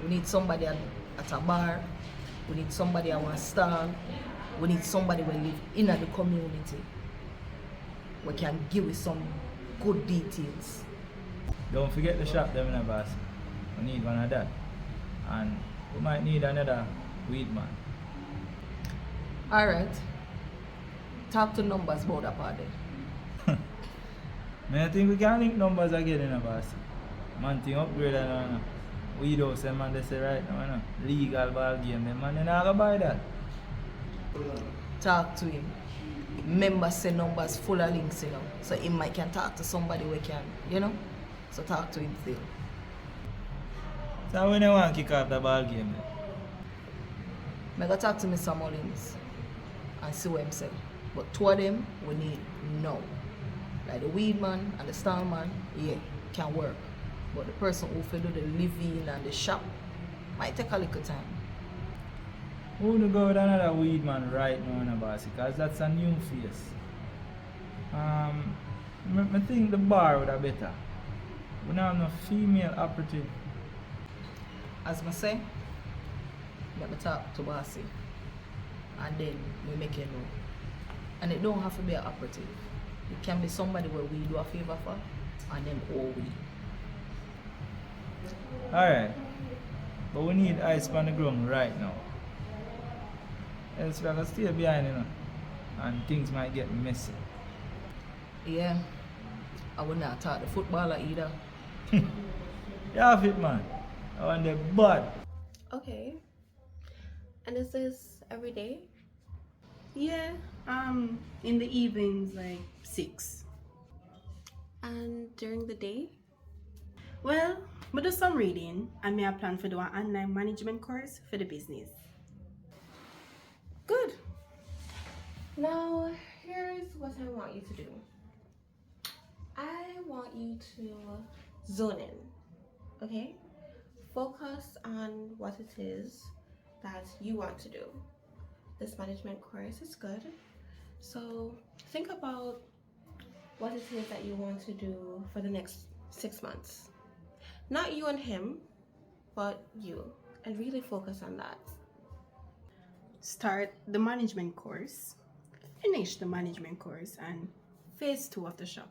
We need somebody at a bar. We need somebody at one stall. We need somebody who live in the community. We can give you some good details. Don't forget the shop them, boss. We need one of that. And we might need another weed man. Alright. Talk to numbers about that party. I think we can link numbers again, boss. Man thing upgrade and weed house, them man they say right now, legal ball game, them man they not gonna buy that. Talk to him. Remember say numbers full of links, so he might can talk to somebody we can, so talk to him still. So when you want to kick off the ball game I go talk to Mr. Mullins and see what him say. But two of them we need now. Like the weed man and the stall man, yeah, can work. But the person who will do the living and the shop might take a little time. we wanna go with another weed man right now, boss, because that's a new face. I think the bar would have better. We don't have no female operative. As I say, let me talk to Bossy and then we make it know. And it don't have to be an operative. It can be somebody where we do a favor for and then all we. Alright. But we need ice on the ground right now. Else we're gonna stay behind, and things might get messy. Yeah. I would not talk the footballer either. Yeah, fit man. I want the bud. Okay. And is this every day? Yeah, in the evenings, like 6. And during the day? Well, I do some reading and I plan for do an online management course for the business. Good. Now, here's what I want you to do. I want you to zone in, okay? Focus on what it is that you want to do. This management course is good. So think about what it is that you want to do for the next 6 months. Not you and him, but you. And really focus on that. Start the management course, finish the management course, and phase 2 of the shop.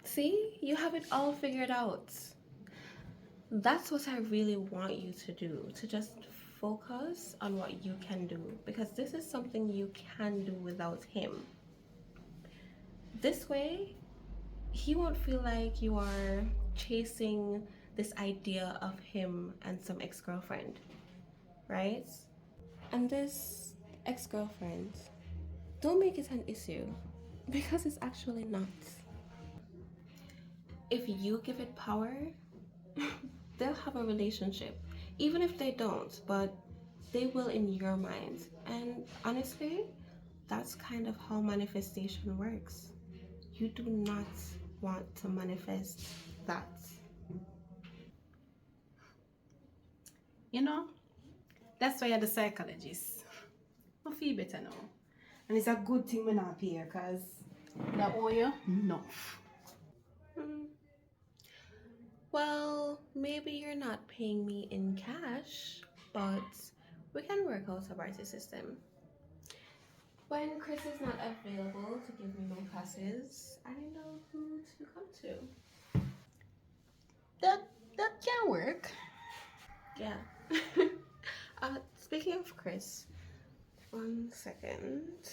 See, you have it all figured out. That's what I really want you to do, to just focus on what you can do, because this is something you can do without him. This way, he won't feel like you are chasing this idea of him and some ex-girlfriend, right? And this ex-girlfriend, don't make it an issue, because it's actually not. If you give it power, they'll have a relationship. Even if they don't, but they will in your mind. And honestly, that's kind of how manifestation works. You do not want to manifest that. That's why you're the psychologist. I feel better now. And it's a good thing we're not here, because that owe you enough. Well, maybe you're not paying me in cash, but we can work out a barter system. When Chris is not available to give me my classes, I know who to come to. That can work. Yeah. Speaking of Chris, 1 second.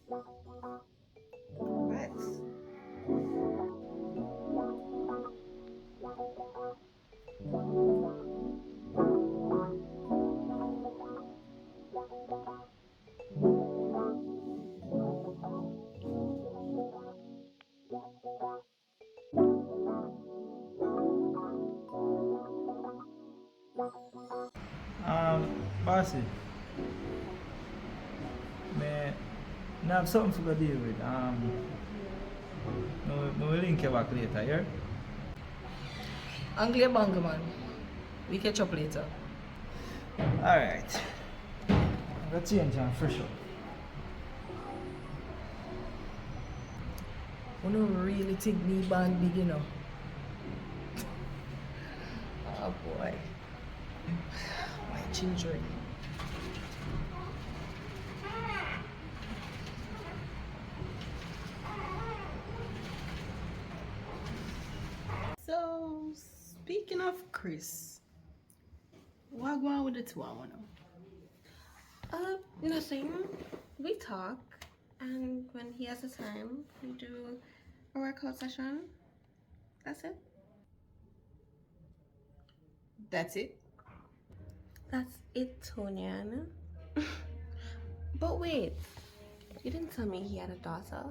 What? Bossy. I have something to deal with. I will link you back later, yeah? Anglia Banga man. We catch up later. Alright. I'm gonna change and fresh up. You don't really think me band big, you know. Oh boy. My children. So, speaking of Chris, what going on with the two I want to? Nothing. We talk, and when he has the time, we do a workout session. That's it. That's it? That's it, Toniann. But wait, you didn't tell me he had a daughter.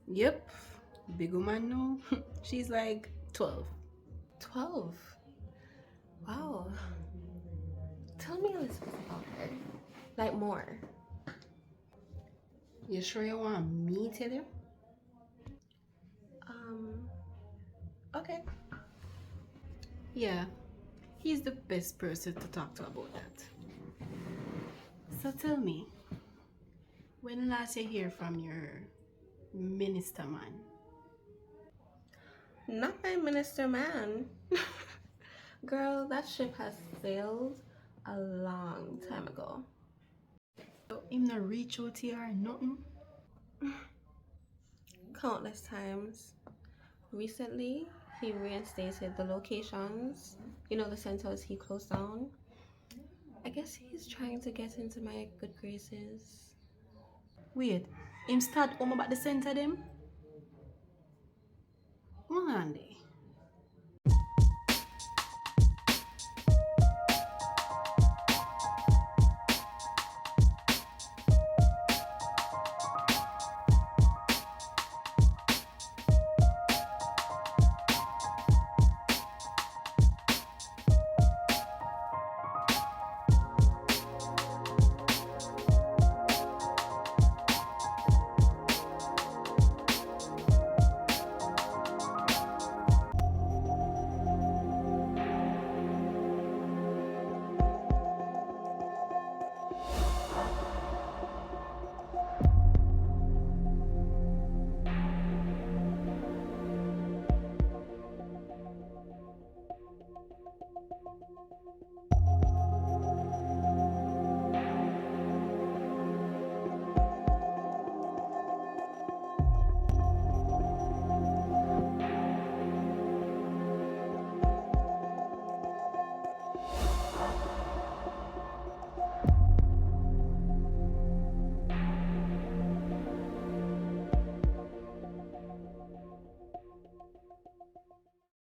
Yep. Big woman no. She's like 12. 12. Wow. Tell me a little bit about her. Like more. You sure you want me to tell you? Um, okay. Yeah. He's the best person to talk to about that. So tell me, when last you hear from your minister man? Not my minister man. Girl, that ship has sailed a long time ago. So him not reach out here or nothing? Countless times. Recently, he reinstated the locations. You know, the centers he closed down. I guess he's trying to get into my good graces. Wait, him start home about the center them? Man day.